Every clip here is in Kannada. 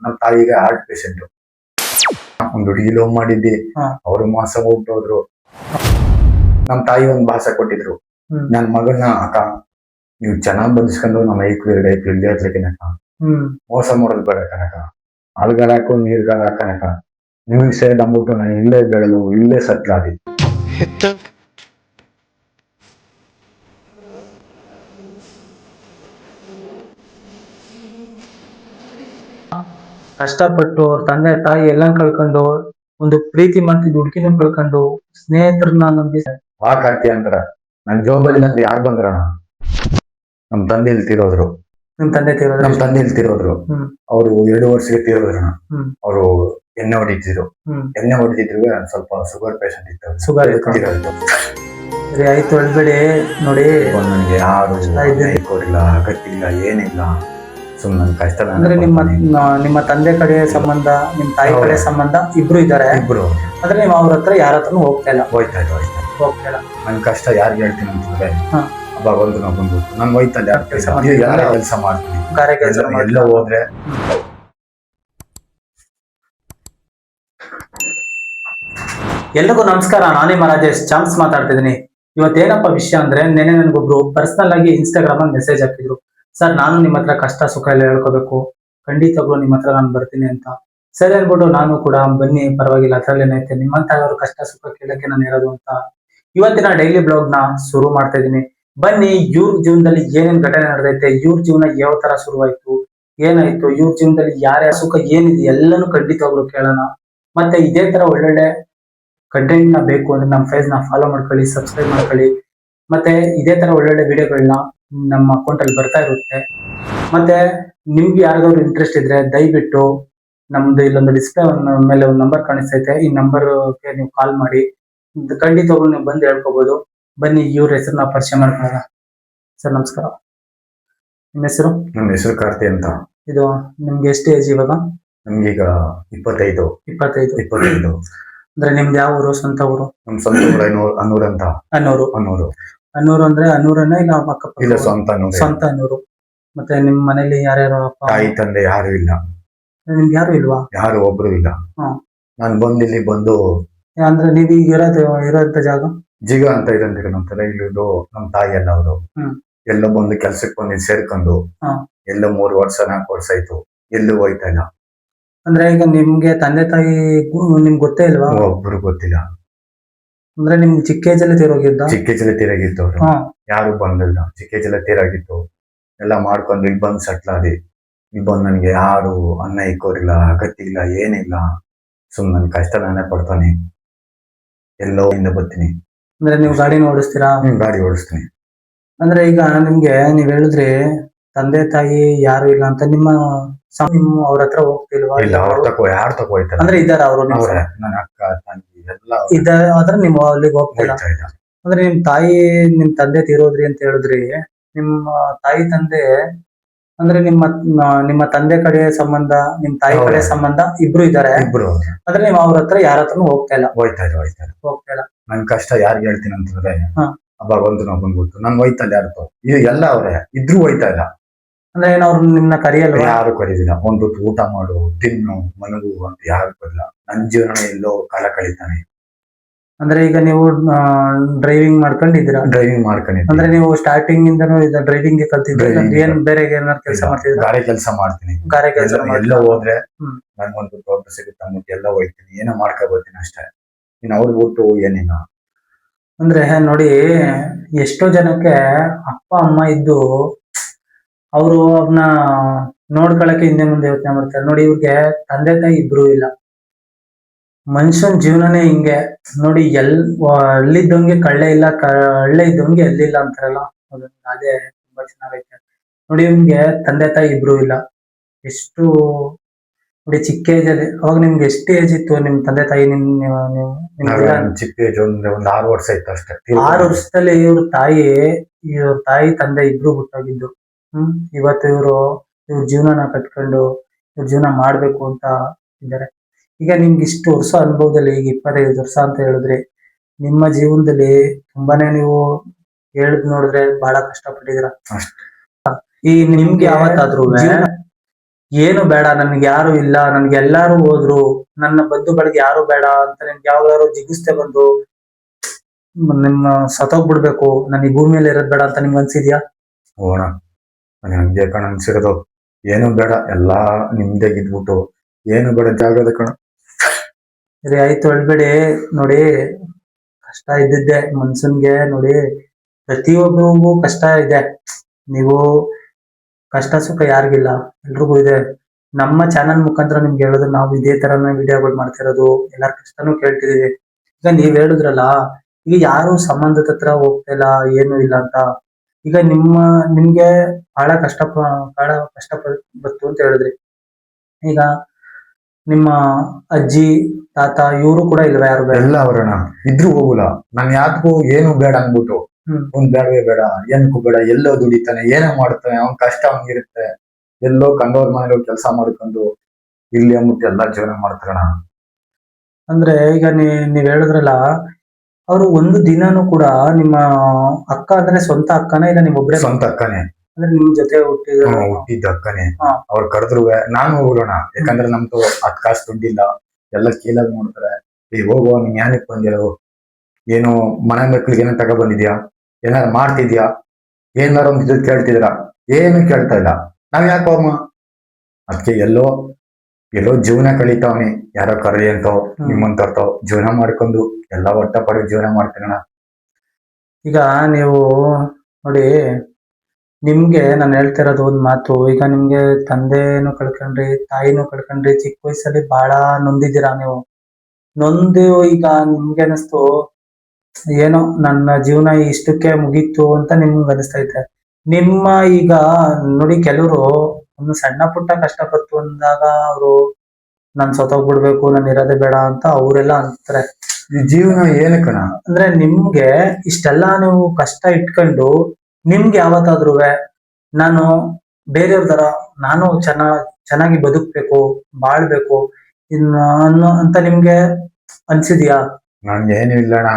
ನಮ್ ತಾಯಿಗೆ ಹಾರ್ಟ್ ಪೇಷಂಟ್. ಒಂದು ಹುಡುಗಿ ಲವ್ ಮಾಡಿದ್ದಿ, ಅವರು ಮೋಸ ಹೋಗ್ತೋದ್ರು. ನಮ್ ತಾಯಿ ಒಂದ್ ಭಾಷೆ ಕೊಟ್ಟಿದ್ರು, ನನ್ ಮಗನ ಅಕ್ಕ ನೀವು ಚೆನ್ನಾಗ್ ಬಂದಿಸ್ಕೊಂಡು ನಮ್ಮ ಐಕ್ಳು ಇಲ್ಲೇ ಹತ್ರಕಿನಕ ಮೋಸ ಮಾಡೋದ್ ಬೇಡ ಕನಕ. ಹಾಲ್ಗಾಲ ಹಾಕು ನೀರ್ಗಾಲ ಹಾಕನಕ, ನಿಮಗ್ ಸೇ ನಮ್ಬಿಟ್ಟು ನಾನು ಇಲ್ಲೇ ಬೆಳೆದು ಇಲ್ಲೇ ಸತ್ಲಾದಿ. ಕಷ್ಟಪಟ್ಟು ತಂದೆ ತಾಯಿ ಎಲ್ಲ ಕಳ್ಕೊಂಡು ಒಂದು ಪ್ರೀತಿ ಮಾಡ್ತಿದ್ದು ಹುಡುಗಿನ ಕಳ್ಕೊಂಡು ಸ್ನೇಹಿತರನ್ನ ನಂಬಿ ವಾಕಾತಿ ಅಂದ್ರ ನನ್ ಜೋಬಲ್ಲಿ ಯಾರು ಬಂದ್ರ ನಮ್ ತಂದೆ ತೀರೋದ್ರು. ನಿಮ್ ತಂದೆ ನಮ್ ತಂದೆ ತೀರೋದ್ರು. ಅವ್ರು 2 ವರ್ಷಕ್ಕೆ ತೀರೋದ್ರ. ಅವರು ಎಣ್ಣೆ ಹೊಡಿತಿದ್ರು. ಎಣ್ಣೆ ಹೊಡಿತಿದ್ರು ಸ್ವಲ್ಪ ಶುಗರ್ ಪೇಷಂಟ್ ಇತ್ತು. ಶುಗರ್ ಸರಿ ಆಯ್ತು ಹೇಳ್ಬೇಡಿ ನೋಡಿ. ನನ್ಗೆ ಯಾರು ಕೊಡಿಲ್ಲ, ಅಗತ್ತಿಲ್ಲ, ಏನಿಲ್ಲ. ಸುಮ್ಮನೆ ಕಷ್ಟ. ಅಂದ್ರೆ ನಿಮ್ಮ ತಂದೆ ಕಡೆ ಸಂಬಂಧ, ನಿಮ್ ತಾಯಿ ಕಡೆ ಸಂಬಂಧ ಇಬ್ರು ಇದ್ದಾರೆ. ಇಬ್ರು ಆದ್ರೆ ನೀವು ಅವ್ರ ಹತ್ರ ಯಾರ ಹತ್ರನು ಹೋಗ್ತಾ ಇಲ್ಲ. ಹೋಗ್ತಾ ಇಲ್ಲ. ನನ್ ಕಷ್ಟ ಯಾರಿಗೆ ಹೇಳ್ತೀನಿ ಅಂತಂದ್ರೆ ಭಗವಂತ ನಾವು ಬಂದ್ಬಿಟ್ಟು ನಾನು ಹೋಯ್ತಲ್ಲ ಕೆಲಸ ಮಾಡ್ತೀನಿ, ಎಲ್ಲ ಹೋದ್ರೆ. ಎಲ್ರಿಗೂ ನಮಸ್ಕಾರ, ನಾನೇ ರಾಜೇಶ್ ಚಾಮ್ಸ್ ಮಾತಾಡ್ತಿದ್ದೀನಿ. ಇವತ್ತೇನಪ್ಪ ವಿಷಯ ಅಂದ್ರೆ, ನೆನೆ ನನ್ಗೊಬ್ರು ಪರ್ಸನಲ್ ಆಗಿ ಇನ್ಸ್ಟಾಗ್ರಾಮ್ ಅಲ್ಲಿ ಮೆಸೇಜ್ ಹಾಕಿದ್ರು. ಸರ್, ನಾನು ನಿಮ್ಮ ಹತ್ರ ಕಷ್ಟ ಸುಖ ಎಲ್ಲ ಹೇಳ್ಕೋಬೇಕು, ಖಂಡಿತವಾಗ್ಲೂ ನಿಮ್ಮ ಹತ್ರ ನಾನು ಬರ್ತೀನಿ ಅಂತ. ಸರಿ ಅನ್ಬಿಟ್ಟು ನಾನು ಕೂಡ ಬನ್ನಿ, ಪರವಾಗಿಲ್ಲ, ಅದ್ರಲ್ಲೇನೈತೆ, ನಿಮ್ಮಂತ ಅವ್ರ ಕಷ್ಟ ಸುಖ ಕೇಳಕ್ಕೆ ನಾನು ಇರೋದು ಅಂತ ಇವತ್ತಿನ ಡೈಲಿ ಬ್ಲಾಗ್ ನ ಶುರು ಮಾಡ್ತಾ ಇದ್ದೀನಿ. ಬನ್ನಿ, ಇವ್ರ ಜೀವನದಲ್ಲಿ ಏನೇನ್ ಘಟನೆ ನಡೆದೈತೆ, ಇವ್ರ ಜೀವನ ಯಾವ ತರ ಶುರುವಾಯ್ತು, ಏನಾಯ್ತು, ಇವ್ರ ಜೀವನದಲ್ಲಿ ಯಾರ್ಯಾರ ಸುಖ ಏನಿದೆ ಎಲ್ಲಾನು ಖಂಡಿತವಾಗ್ಲು ಕೇಳೋಣ. ಮತ್ತೆ ಇದೇ ತರ ಒಳ್ಳೊಳ್ಳೆ ಕಂಟೆಂಟ್ ನ ಬೇಕು ಅಂದ್ರೆ ನಮ್ಮ ಫೇಸ್ ನ ಫಾಲೋ ಮಾಡ್ಕೊಳ್ಳಿ, ಸಬ್ಸ್ಕ್ರೈಬ್ ಮಾಡ್ಕೊಳ್ಳಿ. ಮತ್ತೆ ಇದೇ ತರ ಒಳ್ಳೊಳ್ಳೆ ವಿಡಿಯೋಗಳನ್ನ ನಮ್ಮ ಅಕೌಂಟ್ ಅಲ್ಲಿ ಬರ್ತಾ ಇರುತ್ತೆ. ಮತ್ತೆ ನಿಮ್ಗೆ ಯಾರಿಗಾದ್ರು ಇಂಟ್ರೆಸ್ಟ್ ಇದ್ರೆ ದಯವಿಟ್ಟು ನಮ್ದು ಇಲ್ಲೊಂದು ಡಿಸ್ಪ್ಲೇ ಮೇಲೆ ಒಂದು ನಂಬರ್ ಕಾಣಿಸ್ತೈತೆ, ಈ ನಂಬರ್ಗೆ ನೀವು ಕಾಲ್ ಮಾಡಿ, ಖಂಡಿತವಾಗ್ಲು ನೀವು ಬಂದು ಹೇಳ್ಕೋಬಹುದು. ಬನ್ನಿ, ಇವ್ರ ಹೆಸರನ್ನ ಪರಿಚಯ ಮಾಡ್ಕೊಳ್ಳೋಣ. ಸರ್ ನಮಸ್ಕಾರ, ನಿಮ್ಮ ಹೆಸರು? ನಮ್ಮ ಹೆಸರು ಕಾರ್ತಿ ಅಂತ. ಇದು ನಿಮ್ಗೆ ಎಷ್ಟು ಏಜ್ ಇವಾಗ? ನಮ್ಗೀಗ 25. ಅಂದ್ರೆ ನಿಮ್ದು ಯಾವ ಊರು, ಸ್ವಂತ ಊರು? ನಮ್ ಸ್ವಂತ ಊರು ಅನ್ನೂರು ಅಂತ. ಅನ್ನೂರು ಅಂದ್ರೆ ಅನ್ನೂರನ್ನ ಇಲ್ಲ ಅಕ್ಕಪಕ್ಕ? ಇಲ್ಲ, ಸ್ವಂತ ಅನ್ನೂರು. ಮತ್ತೆ ನಿಮ್ ಮನೇಲಿ ಯಾರ್ಯಾರು? ತಾಯಿ ತಂದೆ ಯಾರು ಇಲ್ಲ. ನಿಮ್ಗೆ ಯಾರು ಇಲ್ವಾ? ಯಾರು ಒಬ್ರು ಇಲ್ಲ. ನಾನು ಬಂದಿಲ್ಲಿ ಬಂದು ಅಂದ್ರೆ ನೀವ್ ಈಗ ಇರೋಂತ ಜಿಗ ಅಂತ ಇದಂದ್ರೆ ನಮ್ ತಲೆ ಇಲ್ಲಿದ್ದು ನಮ್ ತಾಯಿ ಎಲ್ಲ ಅವರು ಎಲ್ಲ ಬಂದು ಕೆಲ್ಸಕ್ಕೆ ಬಂದು ಸೇರ್ಕೊಂಡು ಎಲ್ಲ 3 ವರ್ಷ 4 ವರ್ಷ ಆಯ್ತು, ಎಲ್ಲೂ ಹೋಯ್ತಾ ಇಲ್ಲ. ಅಂದ್ರೆ ಈಗ ನಿಮ್ಗೆ ತಂದೆ ತಾಯಿ ನಿಮ್ಗೆ ಗೊತ್ತೇ ಇಲ್ವಾ? ಒಬ್ರು ಗೊತ್ತಿಲ್ಲ. ಅಂದ್ರೆ ನಿಮ್ ಚಿಕ್ಕ ಏಜಲ್ಲಿ ತೀರಾಗಿತ್ತು ಅವ್ರು, ಯಾರು ಬಂದಿಲ್ಲ. ಚಿಕ್ಕ ಏಜಲ್ಲಿ ತೀರಾಗಿತ್ತು. ಎಲ್ಲ ಮಾಡ್ಕೊಂಡು ಇಲ್ಲಿ ಬಂದು ಸೆಟ್ಲ್ ಆದಿ. ಇಲ್ಲಿ ಬಂದು ನನ್ಗೆ ಯಾರು ಅನ್ನ ಇಕ್ಕೋರಿಲ್ಲ, ಅಗತ್ತಿಲ್ಲ, ಏನಿಲ್ಲ. ನನ್ ಕಷ್ಟ ನಾನೇ ಪಡ್ತಾನೆ, ಎಲ್ಲೋ ಇಂದ ಬರ್ತೀನಿ. ಅಂದ್ರೆ ನೀವು ಗಾಡಿ ಓಡಿಸ್ತೀರಾ? ಗಾಡಿ ಓಡಿಸ್ತೀನಿ. ಅಂದ್ರೆ ಈಗ ನಿಮ್ಗೆ ನೀವ್ ಹೇಳಿದ್ರಿ ತಂದೆ ತಾಯಿ ಯಾರು ಇಲ್ಲ ಅಂತ, ನಿಮ್ಮ ಅವ್ರ ಹತ್ರ ಹೋಗ್ತಿಲ್ವಾ? ಇಲ್ಲ, ಯಾರು ತಗೋಯ್ತಾರೆ ಅಂದ್ರೆ ಇದಾರ ಅವರು? ನನ್ನ ಅಕ್ಕ ತಂಗಿ ಎಲ್ಲ ಇದಾರೆ, ಆದ್ರೆ ನೀವು ಅಲ್ಲಿಗೆ ಹೋಗ್ತಿಲ್ಲ. ಅಂದ್ರೆ ನಿಮ್ ತಂದೆ ತೀರೋದ್ರಿ ಅಂತ ಹೇಳಿದ್ರಿ. ನಿಮ್ಮ ತಾಯಿ ತಂದೆ ಅಂದ್ರೆ ನಿಮ್ಮ ತಂದೆ ಕಡೆ ಸಂಬಂಧ, ನಿಮ್ ತಾಯಿ ಕಡೆ ಸಂಬಂಧ ಇಬ್ರು ಇದಾರೆ. ಆದ್ರೆ ನೀವು ಅವ್ರ ಹತ್ರ ಯಾರ ಹತ್ರನು ಹೋಗ್ತಾ ಇಲ್ಲ. ನನ್ ಕಷ್ಟ ಯಾರಿಗೆ ಹೇಳ್ತೀನಿ ಅಂತಂದ್ರೆ ಭಗವಂತ ನಾವು ಬಂದ್ಬಿಟ್ಟು ನಾನು ಹೋಯ್ತಲ್ಲ ಯಾರು ಇದು ಎಲ್ಲ ಅವ್ರೆ ಇದ್ರು ಹೋಯ್ತಾ ಇಲ್ಲ. ಅಂದ್ರೆ ಅವ್ರು ನಿಮ್ನ ಕರಿಯಲ್ವಾ? ಯಾರು ಕರೀದಿಲ್ಲ. ಒಂದು ಊಟ ಮಾಡು, ತಿನ್ನು, ಮನಗು ಅಂತ ಯಾರು ಕರಿಲ್ಲ. ನನ್ ಜೀವನ ಎಲ್ಲೋ ಕಾಲ ಕಳೀತಾನೆ. ಅಂದ್ರೆ ಈಗ ನೀವು ಡ್ರೈವಿಂಗ್ ಮಾಡ್ಕೊಂಡಿದ್ದೀರಾ? ಅಂದ್ರೆ ನೀವು ಸ್ಟಾರ್ಟಿಂಗ್ ಇಂದನೂ ಡ್ರೈವಿಂಗ್ ಕಲ್ತಿದ್ರೆ ಏನ್ ಬೇರೆ ಏನಾದ್ರು ಕೆಲಸ ಮಾಡ್ತಿದ್ರೆ? ಗಾಡಿ ಕೆಲಸ ಮಾಡ್ತೀನಿ. ಎಲ್ಲ ಹೋದ್ರೆ ನನ್ಗೊಂದು ದೊಡ್ಡ ಸಿಗುತ್ತೆ ಎಲ್ಲ ಹೋಗ್ತೀನಿ, ಏನೋ ಮಾಡ್ಕೊಬೋತೀನಿ ಅಷ್ಟೇ. ಇನ್ನು ಅವ್ರು ಬಿಟ್ಟು ಏನಿಲ್ಲ. ಅಂದ್ರೆ ನೋಡಿ, ಎಷ್ಟೋ ಜನಕ್ಕೆ ಅಪ್ಪ ಅಮ್ಮ ಇದ್ದು ಅವರು ಅವ್ರನ್ನ ನೋಡ್ಕೊಳಕ್ಕೆ ಹಿಂದೆ ಮುಂದೆ ಯೋಚನೆ ಮಾಡ್ತಾರೆ. ನೋಡಿ, ಇವ್ರಿಗೆ ತಂದೆ ತಾಯಿ ಇಬ್ರು ಇಲ್ಲ. ಮನುಷ್ಯನ್ ಜೀವನನೇ ಹಿಂಗೆ ನೋಡಿ. ಹಳ್ಳಿದ್ದವಂಗೆ ಕಳ್ಳೆ ಇಲ್ಲ, ಹಳ್ಳೆ ಇದ್ದವಂಗೆ ಎಲ್ಲಿಲ್ಲ ಅಂತಾರಲ್ಲ, ಅದೇ ತುಂಬಾ ಚೆನ್ನಾಗೈತೆ ನೋಡಿ. ಇವ್ನಿಗೆ ತಂದೆ ತಾಯಿ ಇಬ್ರು ಇಲ್ಲ. ಎಷ್ಟು ನೋಡಿ, ಚಿಕ್ಕ ಏಜ್ ಅಲ್ಲಿ. ಅವಾಗ ನಿಮ್ಗೆ ಎಷ್ಟು ಏಜ್ ಇತ್ತು ನಿಮ್ ತಂದೆ ತಾಯಿ? ಚಿಕ್ಕ ಏಜ್ ಒಂದು 6 ವರ್ಷ ಇತ್ತು ಅಷ್ಟೇ. 6 ವರ್ಷದಲ್ಲಿ ಇವ್ರ ತಾಯಿ ತಂದೆ ಇಬ್ರು ಬಿಟ್ಟೋಗಿದ್ದು. ಇವತ್ತು ಇವ್ರ ಜೀವನನ ಕಟ್ಕೊಂಡು ಇವ್ರ ಜೀವನ ಮಾಡ್ಬೇಕು ಅಂತ ಇದ್ದಾರೆ. ಈಗ ನಿಮ್ಗೆ ಇಷ್ಟು ವರ್ಷ ಅನುಭವದಲ್ಲಿ, ಈಗ 25 ವರ್ಷ ಅಂತ ಹೇಳಿದ್ರಿ, ನಿಮ್ಮ ಜೀವನದಲ್ಲಿ ತುಂಬಾನೇ ನೀವು ಹೇಳಿದ್ ನೋಡಿದ್ರೆ ಬಹಳ ಕಷ್ಟಪಟ್ಟಿದ್ದೀರ. ಈ ನಿಮ್ಗೆ ಯಾವತ್ತಾದ್ರೂ ಏನು ಬೇಡ, ನನ್ಗೆ ಯಾರು ಇಲ್ಲ, ನನ್ಗೆ ಎಲ್ಲಾರು ಹೋದ್ರು, ನನ್ನ ಬಂಧು ಬಳಗ ಯಾರು ಬೇಡ ಅಂತ ನಿಮ್ಗೆ ಯಾವ್ದಾದ್ರು ಜಿಗಿಸ್ತೆ ಬಂದು ನಿಮ್ಮ ಸತ್ತೋಗ್ಬಿಡ್ಬೇಕು, ನನ್ ಈ ಭೂಮಿಯಲ್ಲಿ ಇರೋದ್ ಬೇಡ ಅಂತ ನಿಮ್ಗೆ ಅನ್ಸಿದ್ಯಾ? ಹೋಣ ನನಗೆ ಹಂಗೆ ಕಣ ಅನ್ಸಿರೋದು. ಏನು ಬೇಡ, ಎಲ್ಲಾ ನಿಮ್ದೇ ಇದ್ಬಿಟ್ಟು ಏನು ಬೇಡ ಜಾಗದ ಕಣ. ಸರಿ ಆಯ್ತು, ಅಳ್ಬೇಡಿ. ನೋಡಿ, ಕಷ್ಟ ಇದ್ದಿದ್ದೆ ಮನ್ಸನ್ಗೆ. ನೋಡಿ, ಪ್ರತಿಯೊಬ್ಬರಿಗೂ ಕಷ್ಟ ಇದೆ. ನೀವು ಕಷ್ಟ ಸುಖ ಯಾರಿಗಿಲ್ಲ, ಎಲ್ರಿಗೂ ಇದೆ. ನಮ್ಮ ಚಾನಲ್ ಮುಖಾಂತರ ನಿಮ್ಗೆ ಹೇಳೋದು, ನಾವು ಇದೇ ತರನ ವಿಡಿಯೋಗಳು ಮಾಡ್ತಿರೋದು, ಎಲ್ಲಾರ ಕಷ್ಟನೂ ಕೇಳ್ತಿದೀವಿ. ಈಗ ನೀವ್ ಹೇಳಿದ್ರಲ್ಲ, ಈಗ ಯಾರು ಸಂಬಂಧದ ಹತ್ರ ಹೋಗ್ತಾ ಇಲ್ಲ, ಏನು ಇಲ್ಲ ಅಂತ. ಈಗ ನಿಮ್ಗೆ ಬಹಳ ಕಷ್ಟ ಬತ್ತು ಅಂತ ಹೇಳಿದ್ರಿ. ಈಗ ನಿಮ್ಮ ಅಜ್ಜಿ ತಾತ ಇವರು ಕೂಡ ಇಲ್ವಾ? ಯಾರು ಬೇಡ? ಎಲ್ಲ ಅವರಣ ಇದ್ರು ಹೋಗುಲ್ಲ. ನಾನ್ ಯಾಕೋ ಏನು ಬೇಡ ಅನ್ಬಿಟ್ಟು ಒಂದ್ ಬೇಡವೇ ಬೇಡ, ಏನಕ್ಕೂ ಬೇಡ, ಎಲ್ಲೋ ದುಡಿತಾನೆ, ಏನೋ ಮಾಡ್ತಾನೆ, ಅವ್ನ್ ಕಷ್ಟ ಹಂಗಿರುತ್ತೆ. ಎಲ್ಲೋ ಕಂಡೋರ್ ಮನೇಲಿ ಕೆಲಸ ಮಾಡ್ಕೊಂಡು ಇಲ್ಲಿ ಅಂದ್ಬಿಟ್ಟು ಎಲ್ಲಾ ಜೀವನ ಮಾಡ್ತಾರಣ. ಅಂದ್ರೆ ಈಗ ನೀವ್ ಹೇಳಿದ್ರಲ್ಲ, ಅವರು ಒಂದು ದಿನಾನು ಕೂಡ ನಿಮ್ಮ ಅಕ್ಕ ಅಂದ್ರೆ ಸ್ವಂತ ಅಕ್ಕನ, ಇಲ್ಲ ನಿಮ್ ಒಬ್ರೇ? ಸ್ವಂತ ಅಕ್ಕನೇ. ಅಂದ್ರೆ ನಿಮ್ ಜೊತೆ ಹುಟ್ಟಿದ್ದ ಅಕ್ಕನೇ. ಅವ್ರು ಕರೆದ್ರು ನಾನು ಹೋಗೋಣ, ಯಾಕಂದ್ರೆ ನಮ್ದು ಹತ್ ಕಾಸು ದುಡ್ಡಿಲ್ಲ, ಎಲ್ಲ ಕೀಲಾಗಿ ನೋಡ್ತಾರೆ. ಈಗ ಹೋಗುವ, ನೀನ್ ಯಾನಕ್ ಬಂದಿರೋ, ಏನು ಮನೆ ಮಕ್ಳಿಗೆ ಏನೋ ತಗೊ ಬಂದಿದ್ಯಾ, ಏನಾರು ಮಾಡ್ತಿದ್ಯಾ, ಏನಾರು ಒಂದ್ ಇದು ಕೇಳ್ತಿದ್ರ? ಏನು ಕೇಳ್ತಾ ಇಲ್ಲ. ನಾವ್ ಯಾಕೋ ಅಮ್ಮ ಅದಕ್ಕೆ ಎಲ್ಲೋ ಜೀವನ ಕಳೀತಾವನಿ, ಯಾರೋ ಕರಲಿ ಅಂತೋ ನಿಮ್ಮಂತರ್ತೋ ಜೀವನ ಮಾಡ್ಕೊಂಡು ಎಲ್ಲ ಒಟ್ಟ ಪಡೆ ಜೀವನ ಮಾಡ್ತೀರಣ. ಈಗ ನೀವು ನೋಡಿ, ನಿಮ್ಗೆ ನಾನು ಹೇಳ್ತಿರೋದು ಒಂದ್ ಮಾತು. ಈಗ ನಿಮ್ಗೆ ತಂದೆನೂ ಕಳ್ಕೊಂಡ್ರಿ, ತಾಯಿನೂ ಕಳ್ಕೊಂಡ್ರಿ, ಚಿಕ್ಕ ವಯಸ್ಸಲ್ಲಿ ಬಹಳ ನೊಂದಿದ್ದೀರಾ ನೀವು. ನೊಂದು ಈಗ ನಿಮ್ಗೆ ಅನಿಸ್ತು, ಏನೋ ನನ್ನ ಜೀವನ ಇಷ್ಟಕ್ಕೆ ಮುಗೀತು ಅಂತ ನಿಮ್ಗೆ ಅನಿಸ್ತೈತೆ. ನಿಮ್ಮ ಈಗ ನೋಡಿ, ಕೆಲವರು ಒಂದು ಸಣ್ಣ ಪುಟ್ಟ ಕಷ್ಟಪಟ್ಟು ಅಂದಾಗ ಅವರು ನಾನ್ ಸತ್ತೋಗ್ಬಿಡ್ಬೇಕು, ನಾನು ಇರೋದೇ ಬೇಡ ಅಂತ ಅವರೆಲ್ಲ ಅಂತಾರೆ. ಈ ಜೀವನ ಏನಕ್ಕಣ? ಅಂದ್ರೆ ನಿಮ್ಗೆ ಇಷ್ಟೆಲ್ಲಾ ನೀವು ಕಷ್ಟ ಇಟ್ಕೊಂಡು ನಿಮ್ಗೆ ಯಾವತ್ತಾದ್ರೂ ನಾನು ಬೇರೆಯವ್ರ ತರ ನಾನು ಚೆನ್ನಾಗಿ ಬದುಕ್ಬೇಕು, ಬಾಳ್ಬೇಕು ಅಂತ ನಿಮ್ಗೆ ಅನ್ಸಿದ್ಯಾ? ನನ್ಗೆ ಏನು ಇಲ್ಲಣ್ಣ.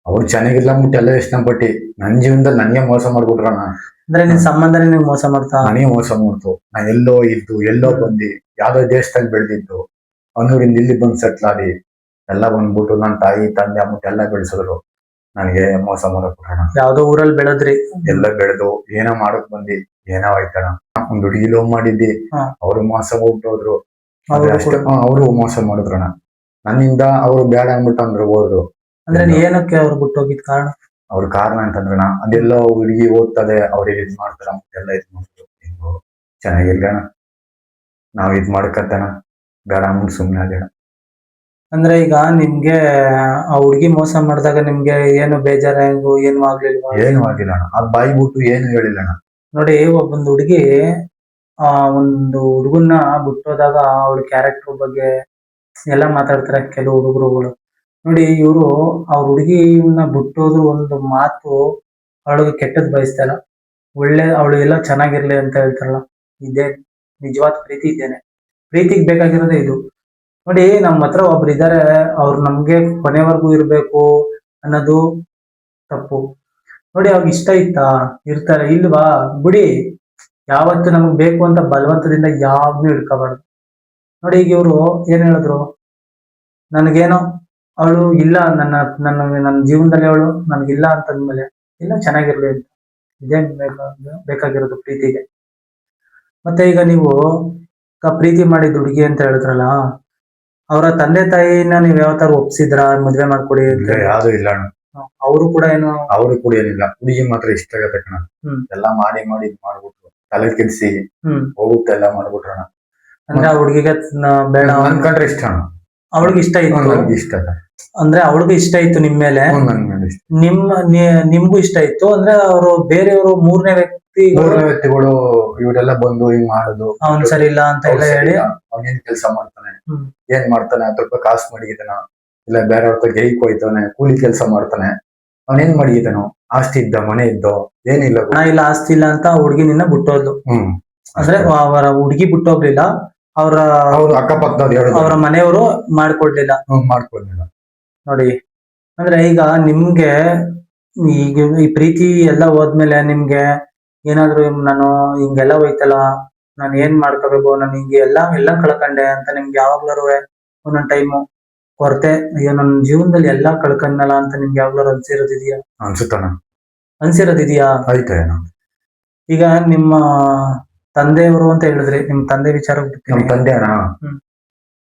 ಅವ್ರು ಚೆನ್ನಾಗಿಲ್ಲ ಅಂದ್ಬಿಟ್ಟು ಎಲ್ಲ ಇಷ್ಟಪಟ್ಟಿ ನನ್ ಜೀವನದಲ್ಲಿ ನನಗೆ ಮೋಸ ಮಾಡ್ಬಿಟ್ರಣ. ಅಂದ್ರೆ ನಿನ್ ಸಂಬಂಧನೇ ನಿಮ್ಗೆ ಮೋಸ ಮಾಡ್ತಾ? ನನಗೆ ಮೋಸ ಮಾಡ್ತು. ನಾ ಎಲ್ಲೋ ಇದ್ದು ಎಲ್ಲೋ ಬಂದಿ, ಯಾವ್ದೋ ದೇಶದಲ್ಲಿ ಬೆಳೆದಿದ್ದು, ಅನ್ನೂರಿಂದ ಇಲ್ಲಿ ಬಂದು ಸೆಟ್ಲ್ ಆದಿ, ಎಲ್ಲ ಬಂದ್ಬಿಟ್ಟು ನನ್ನ ತಾಯಿ ತಂದೆ ಅಂದ್ಬಿಟ್ಟು ಎಲ್ಲ ಬೆಳೆಸಿದ್ರು. ನನಗೆ ಮೋಸ ಮಾಡ್ಬಿಟ್ರಣ. ಯಾವ್ದೋ ಊರಲ್ಲಿ ಬೆಳೆದ್ರಿ, ಎಲ್ಲ ಬೆಳೆದು ಏನೋ ಮಾಡಕ್ ಬಂದಿ, ಏನೋ ಆಯ್ತಣ. ಒಂದ್ ಹುಡುಗಿ ಲವ್ ಮಾಡಿದ್ದಿ, ಅವ್ರು ಮೋಸ ಹೋಗ್ಬಿಟ್ಟೋದ್ರು. ಅವರು ಮೋಸ ಮಾಡಿದ್ರಣ. ನನ್ನಿಂದ ಅವ್ರು ಬೇಡ ಅಂದ್ಬಿಟ್ಟು ಅಂದ್ರೆ ಹೋದ್ರು. ಅಂದ್ರೆ ಏನಕ್ಕೆ ಅವ್ರು ಬಿಟ್ಟೋಗಿದ್ ಕಾರಣ? ಅವ್ರ ಕಾರಣ ಅಂತಂದ್ರಣ, ಅದೆಲ್ಲ ಹುಡುಗಿ ಓದ್ತದೆ, ಅವ್ರಿಗೆ ಇದ್ ಮಾಡ್ತಾರ ಎಲ್ಲ ಇದ್ ಮಾಡ್ತಾರೆ. ಹಿಂಗು ಚೆನ್ನಾಗಿರ್ಲಣ, ನಾವ್ ಇದ್ ಮಾಡಕತ್ತಣ, ಬೇಡ ಅಂದ್ಬಿಟ್ಟು ಸುಮ್ನೆ ಅದೇಣ. ಅಂದ್ರೆ ಈಗ ನಿಮ್ಗೆ ಆ ಹುಡ್ಗಿ ಮೋಸ ಮಾಡಿದಾಗ ನಿಮ್ಗೆ ಏನು ಬೇಜಾರಾಗು ಏನು ಆಗ್ಲಿಲ್ವಾ? ಏನು ಆಗಿಲ್ಲಣ್ಣ, ಅದ್ ಬಾಯಿ ಬಿಟ್ಟು ಏನು ಹೇಳಿಲ್ಲಣ್ಣ. ನೋಡಿ, ಒಬ್ಬೊಂದು ಹುಡುಗಿ ಒಂದು ಹುಡುಗನ್ನ ಬಿಟ್ಟೋದಾಗ ಅವಳ ಕ್ಯಾರೆಕ್ಟರ್ ಬಗ್ಗೆ ಎಲ್ಲ ಮಾತಾಡ್ತಾರೆ ಕೆಲವು ಹುಡುಗರುಗಳು. ನೋಡಿ, ಇವರು ಅವ್ರ ಹುಡುಗಿನ ಬಿಟ್ಟೋದು ಒಂದು ಮಾತು, ಅವಳಿಗೆ ಕೆಟ್ಟದ್ ಬಯಸ್ತಾ ಇಲ್ಲ, ಒಳ್ಳೆ ಅವಳು ಎಲ್ಲ ಚೆನ್ನಾಗಿರ್ಲಿ ಅಂತ ಹೇಳ್ತಾರಲ್ಲ, ಇದೇ ನಿಜವಾದ ಪ್ರೀತಿ. ಇದ್ದೇನೆ ಪ್ರೀತಿಗೆ ಬೇಕಾಗಿರೋದೇ ಇದು. ನೋಡಿ, ನಮ್ಮ ಹತ್ರ ಒಬ್ರು ಇದಾರೆ, ಅವ್ರು ನಮ್ಗೆ ಕೊನೆವರೆಗೂ ಇರ್ಬೇಕು ಅನ್ನೋದು ತಪ್ಪು. ನೋಡಿ, ಅವ್ರಿಗೆ ಇಷ್ಟ ಇತ್ತಾ, ಇರ್ತಾರೆ, ಇಲ್ವಾ ಬಿಡಿ. ಯಾವತ್ತು ನಮಗ್ ಬೇಕು ಅಂತ ಬಲವಂತದಿಂದ ಯಾವ್ದು ಹಿಡ್ಕೋಬಾರ್ದು. ನೋಡಿ, ಈಗ ಇವ್ರು ಏನ್ ಹೇಳಿದ್ರು, ನನಗೇನೋ ಅವಳು ಇಲ್ಲ, ನನ್ನ ಜೀವನದಲ್ಲಿ ಅವಳು ನನ್ಗಿಲ್ಲ ಅಂತಂದ್ಮೇಲೆ ಇಲ್ಲ ಚೆನ್ನಾಗಿರ್ಲಿ ಅಂತ, ಇದೇ ಬೇಕಾಗಿರೋದು ಪ್ರೀತಿಗೆ. ಮತ್ತೆ ಈಗ ನೀವು ಪ್ರೀತಿ ಮಾಡಿದ ಹುಡುಗಿ ಅಂತ ಹೇಳಿದ್ರಲ್ಲ, ಅವರ ತಂದೆ ತಾಯಿನ ನೀವ್ ಯಾವತ್ತಾರು ಒಪ್ಸಿದ್ರ ಮದ್ವೆ ಮಾಡ್ಕೊಡಿ ಅಂತ? ಯಾವ್ದು ಇಲ್ಲ. ಅವರು ಕೂಡ ಏನು, ಅವರು ಕೂಡ ಏನಿಲ್ಲ, ಹುಡುಗಿ ಮಾತ್ರ ಇಷ್ಟ ಆಗತ್ತೆ ಕಣ. ಎಲ್ಲ ಮಾಡಿ ಮಾಡ್ಬಿಟ್ರು, ತಲೆ ಕೆಲ್ಸಿ ಹೋಗುತ್ತೆ ಎಲ್ಲ ಮಾಡ್ಬಿಟ್ರಣ. ಅಂದ್ರೆ ಆ ಹುಡುಗಿಗೆ ಬೇಡ ಅನ್ಕೊಂಡ್ರೆ ಇಷ್ಟ ಅಣ್ಣ. ಅವಳಿಗೆ ಇಷ್ಟ ಇತ್ತು, ಇಷ್ಟ ಅಂದ್ರೆ ಅವಳಿಗೂ ಇಷ್ಟ ಇತ್ತು ನಿಮ್ ಮೇಲೆ, ನಿಮ್ಗೂ ಇಷ್ಟ ಇತ್ತು. ಅಂದ್ರೆ ಅವರು ಬೇರೆಯವರು ಮೂರನೇ ವ್ಯಕ್ತಿಗಳು ಇವರೆಲ್ಲ ಬಂದು ಹಿಂಗ್ ಮಾಡೋದು, ಅವ್ನ್ ಸರಿ ಇಲ್ಲ ಅಂತ ಎಲ್ಲ ಹೇಳಿ, ಅವ್ನೇನ್ ಕೆಲ್ಸ ಮಾಡ್ತಾನೆ, ಏನ್ ಮಾಡ್ತಾನೆ, 10 ರೂಪಾಯಿ ಕಾಸು ಮಡಗಿದಾನ, ಇಲ್ಲ ಬೇರೆ ಅವ್ರ ಗೈಕ್ ಹೋಯ್ತಾನೆ, ಕೂಲಿ ಕೆಲ್ಸ ಮಾಡ್ತಾನೆ, ಅವನೇನ್ ಮಡಗಿದಾನೋ, ಆಸ್ತಿ ಇದ್ದ, ಮನೆ ಇದ್ದೋ, ಏನಿಲ್ಲ, ಹಣ ಇಲ್ಲ, ಆಸ್ತಿ ಇಲ್ಲ ಅಂತ ಹುಡುಗಿ ನಿನ್ನ ಬಿಟ್ಟೋದ್ಲು. ಅಂದ್ರೆ ಅವರ ಹುಡುಗಿ ಬಿಟ್ಟೋಗ್ಲಿಲ್ಲ, ಅವ್ರ ಅಕ್ಕಪಕ್ಕದವ್ರು ಅವರ ಮನೆಯವರು ಮಾಡ್ಕೊಡ್ಲಿಲ್ಲ. ನೋಡಿ, ಅಂದ್ರೆ ಈಗ ನಿಮ್ಗೆ ಈಗ ಈ ಪ್ರೀತಿ ಎಲ್ಲ ಹೋದ್ಮೇಲೆ ನಿಮ್ಗೆ ಏನಾದ್ರು ನಾನು ಹಿಂಗೆಲ್ಲ ಹೋಯ್ತಲ್ಲ, ನಾನು ಏನ್ ಮಾಡ್ಕೋಬೇಕು, ನಾನು ಹಿಂಗೆ ಎಲ್ಲ ಕಳ್ಕೊಂಡೆ ಅಂತ ನಿಮ್ಗೆ ಯಾವಾಗ್ಲಾರು ಒಂದೊಂದ್ ಟೈಮು ಕೊರತೆ, ಅಯ್ಯೋ ನನ್ನ ಜೀವನದಲ್ಲಿ ಎಲ್ಲಾ ಕಳ್ಕೊಂಡ್ನಲ್ಲ ಅಂತ ನಿಮ್ಗೆ ಯಾವಾಗ್ಲಾರು ಅನ್ಸಿರೋದಿದ್ಯಾ? ಅನ್ಸುತ್ತಣ್ಣ. ಅನ್ಸಿರೋದಿದ್ಯಾ? ಆಯ್ತು ಅಣ್ಣ. ಈಗ ನಿಮ್ಮ ತಂದೆಯವರು ಅಂತ ಹೇಳಿದ್ರಿ, ನಿಮ್ ತಂದೆ ವಿಚಾರ ನಮ್ ತಂದೆ ಅಣ್ಣ,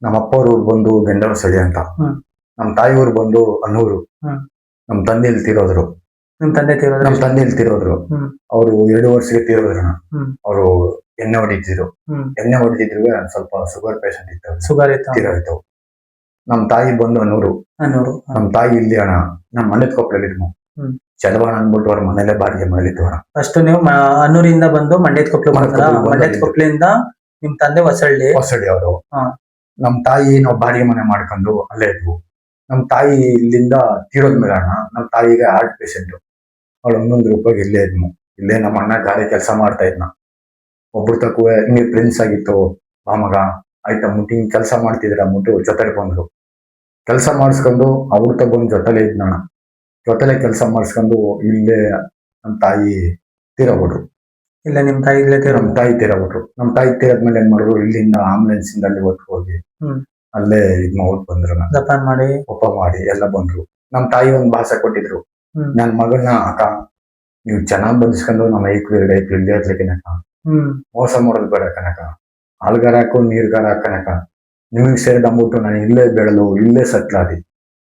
ನಮ್ಮ ಅಪ್ಪ ಅವ್ರ ಬಂದು ಗೆಂಡವಸಳಿ ಅಂತ, ನಮ್ ತಾಯಿಯವ್ರು ಬಂದು ಅನ್ನೂರು. ನಮ್ ತಂದೆ ಇಲ್ಲಿ ತೀರೋದ್ರು. ನಿಮ್ ತಂದೆ ತೀರೋದ್ರು? ನಮ್ ತಂದೆ ಇಲ್ಲಿ ತೀರೋದ್ರು. ಅವ್ರು 2 ವರ್ಷಕ್ಕೆ ತೀರೋದ್ರಣ್ಣ. ಅವರು ಎಣ್ಣೆ ಹೊಡಿತಿದ್ರು. ಎಣ್ಣೆ ಹೊಡಿತಿದ್ರು ಸ್ವಲ್ಪ ಶುಗರ್ ಪೇಷಂಟ್ ಇತ್ತು. ಶುಗರ್ ಇತ್ತು, ತೀರೋಯ್ತು. ನಮ್ ತಾಯಿ ಬಂದು ಅನ್ನೂರು. ನಮ್ ತಾಯಿ ಇಲ್ಲಿ ಅಣ್ಣ ನಮ್ ಮನೆ ಕೊಪ್ಪಳಿದ್ವು. ಚಲವಾಣ ಅಂದ್ಬಿಟ್ಟು ಅವ್ರ ಮನೇಲೆ ಬಾಡಿಗೆ ಮನೇಲಿತ್ತು ಅಣ್ಣ. ಫಸ್ಟ್ ನೀವು ಅನ್ನೂರಿಂದ ಬಂದು ಮಂಡ್ಯದ ಕೊಪ್ಪಳಿಂದ ನಿಮ್ ತಂದೆ ಹೊಸಳ್ಳಿ ಅವರು. ನಮ್ ತಾಯಿ ನಾವು ಬಾಡಿಗೆ ಮನೆ ಮಾಡ್ಕೊಂಡು ಅಲ್ಲೇ ಇದ್ವು. ನಮ್ ತಾಯಿ ಇಲ್ಲಿಂದ ತೀರೋದ್ಮೇಲೆ ಅಣ್ಣ, ನಮ್ ತಾಯಿಗೆ ಹಾರ್ಟ್ ಪೇಷಂಟ್. ಅವಳು 11 ರೂಪಾಯಿಗೆ ಇಲ್ಲೇ ಇದ್ನು. ಇಲ್ಲೇ ನಮ್ಮ ಅಣ್ಣ ಗಾಡಿ ಕೆಲಸ ಮಾಡ್ತಾ ಇದ್ನ. ಒಬ್ರು ತಕ್ಕುವೆ ಹಿಂಗೆ ಫ್ರೆಂಡ್ಸ್ ಆಗಿತ್ತು. ಆ ಮಗ ಆಯ್ತಾ ಮುಟ್ಟಿ ಹಿಂಗ್ ಕೆಲಸ ಮಾಡ್ತಿದ್ರ ಮುಟ್ಟು ಜೊತೆಲಿ ಬಂದ್ರು. ಕೆಲಸ ಮಾಡಿಸ್ಕೊಂಡು ಅವ್ರ ತಗೊಂಡ್ ಜೊತೆಲೆ ಇದ್ನಣ್ಣ. ಜೊತೆಲೆ ಕೆಲಸ ಮಾಡಿಸ್ಕೊಂಡು ಇಲ್ಲೇ ನಮ್ ತಾಯಿ ತೀರೋಗ್ಬಿಟ್ರು. ಇಲ್ಲ ನಿಮ್ ತಾಯಿ ನಮ್ ತಾಯಿ ತೀರೋಗ್ಬಿಟ್ರು. ನಮ್ ತಾಯಿ ತೀರೋದ್ಮೇಲೆ ಏನ್ ಮಾಡಿದ್ರು, ಇಲ್ಲಿಂದ ಆಂಬುಲೆನ್ಸ್ ಇಂದ ಅಲ್ಲಿ ಹೊತ್ತು ಹೋಗಿ ಅಲ್ಲೇ ಇದ್ ಮಾಡ್ಬಿಟ್ಟು ಬಂದ್ರು. ಜಪಾನ್ ಮಾಡಿ ಒಪ್ಪ ಮಾಡಿ ಎಲ್ಲ ಬಂದ್ರು. ನಮ್ ತಾಯಿ ಒಂದ್ ಭಾಷೆ ಕೊಟ್ಟಿದ್ರು, ನನ್ ಮಗನ್ನ ಅಕ್ಕ ನೀವು ಚೆನ್ನಾಗ್ ಬದುಸ್ಕೊಂಡು ನಮ್ಮ ಇಲ್ಲೇ ಹತ್ಲಿ ಕನಕ, ಮೋಸ ಮಾಡೋದು ಬೇಡ ಕನಕ, ಹಾಲ್ಗಾರ ಹಾಕು ನೀರ್ಗಾರ ಕನಕ, ನಿಮಗ್ ಸೇರಿದಂಬಿಟ್ಟು ನಾನು ಇಲ್ಲೇ ಬೆಳೆದು ಇಲ್ಲೇ ಸತ್ಲಾದಿ.